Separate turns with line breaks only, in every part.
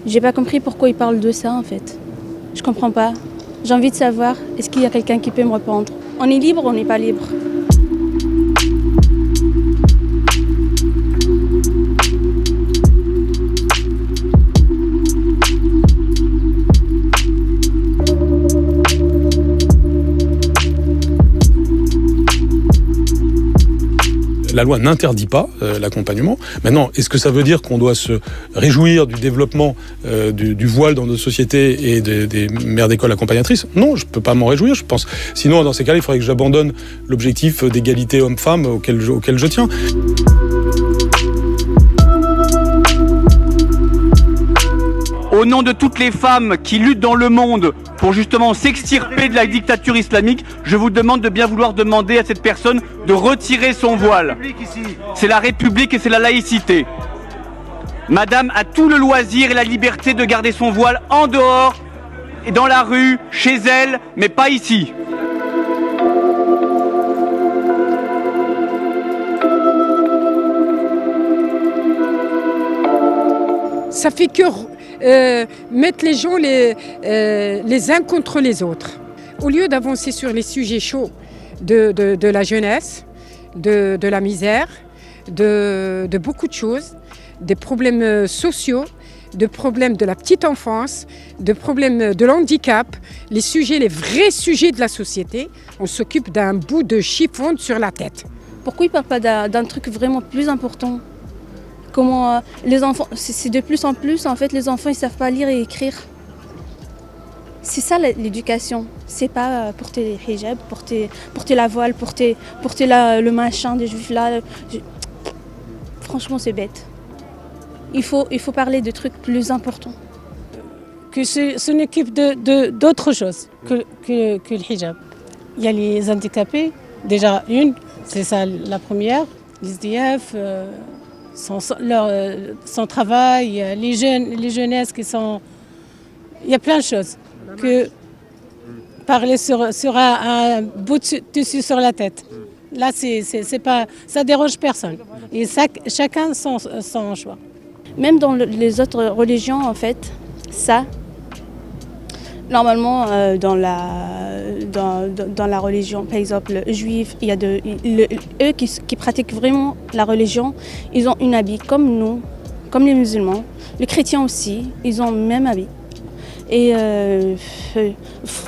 J'ai pas compris pourquoi ils parlent de ça en fait. Je comprends pas. J'ai envie de savoir, est-ce qu'il y a quelqu'un qui peut me répondre? On est libre ou on n'est pas libre?
La loi n'interdit pas l'accompagnement. Maintenant, est-ce que ça veut dire qu'on doit se réjouir du développement du voile dans nos sociétés et des mères d'école accompagnatrices? Non, je ne peux pas m'en réjouir, je pense. Sinon, dans ces cas-là, il faudrait que j'abandonne l'objectif d'égalité homme-femme auquel je tiens.
Au nom de toutes les femmes qui luttent dans le monde pour justement s'extirper de la dictature islamique, je vous demande de bien vouloir demander à cette personne de retirer son voile. C'est la République et c'est la laïcité. Madame a tout le loisir et la liberté de garder son voile en dehors et dans la rue, chez elle, mais pas ici.
Ça fait que mettre les gens les uns contre les autres. Au lieu d'avancer sur les sujets chauds de la jeunesse, de la misère, de beaucoup de choses, des problèmes sociaux, de problèmes de la petite enfance, de problèmes de l'handicap, les vrais sujets de la société, on s'occupe d'un bout de chiffon sur la tête.
Pourquoi ils ne parlent pas d'un truc vraiment plus important? Comment les enfants, c'est de plus en plus, en fait, les enfants, ils ne savent pas lire et écrire. C'est ça l'éducation. C'est pas porter les hijabs, porter la voile, porter le machin des juifs là. Franchement, c'est bête. Il faut parler de trucs plus importants.
Que s'en occupe d'autre chose que le hijab. Il y a les handicapés, déjà c'est ça la première, les SDF, son travail, les jeunesses qui sont... Il y a plein de choses. Que parler sur un bout de tissu sur la tête. Là, c'est pas, ça dérange personne. Et chacun son choix.
Même dans les autres religions, en fait, ça, normalement, dans la religion, par exemple, juive, il y a eux qui pratiquent vraiment la religion, ils ont une habit comme nous, comme les musulmans. Les chrétiens aussi, ils ont le même habit. Et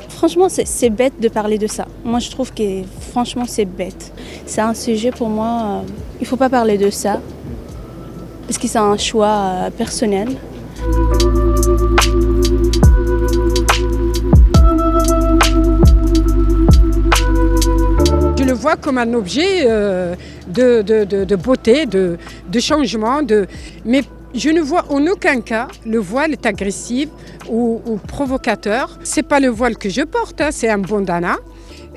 franchement, c'est bête de parler de ça. Moi, je trouve que franchement, c'est bête. C'est un sujet pour moi, il ne faut pas parler de ça, parce que c'est un choix personnel.
Je le vois comme un objet de beauté, de changement, mais je ne vois en aucun cas le voile est agressif ou provocateur. C'est pas le voile que je porte, hein, c'est un bandana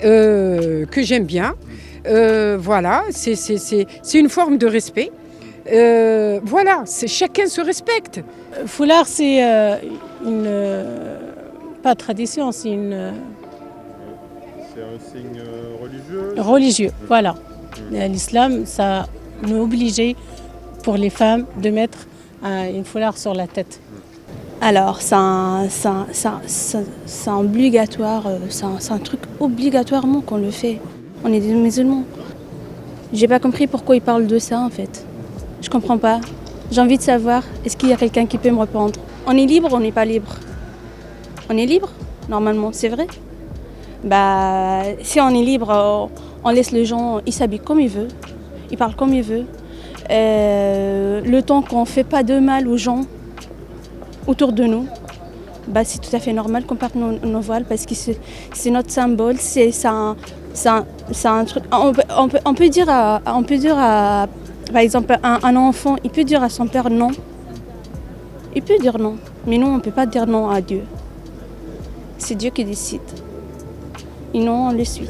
que j'aime bien. Voilà, c'est une forme de respect. Voilà, chacun se respecte.
Foulard, c'est pas tradition, c'est
C'est un signe religieux.
Religieux, voilà. L'islam, ça nous obligeait pour les femmes de mettre une foulard sur la tête.
Alors, c'est obligatoire, c'est un truc obligatoirement qu'on le fait. On est des musulmans. J'ai pas compris pourquoi ils parlent de ça en fait. Je comprends pas. J'ai envie de savoir, est-ce qu'il y a quelqu'un qui peut me répondre? On est libre ou on n'est pas libre? On est libre, normalement, c'est vrai. Bah, si on est libre, on laisse les gens, ils s'habillent comme ils veulent, ils parlent comme ils veulent. Le temps qu'on ne fait pas de mal aux gens autour de nous, bah, c'est tout à fait normal qu'on porte nos voiles parce que c'est notre symbole, c'est un truc. On peut dire par exemple, un enfant, il peut dire à son père non. Il peut dire non, mais nous, on ne peut pas dire non à Dieu. C'est Dieu qui décide. Et nous, on le suit.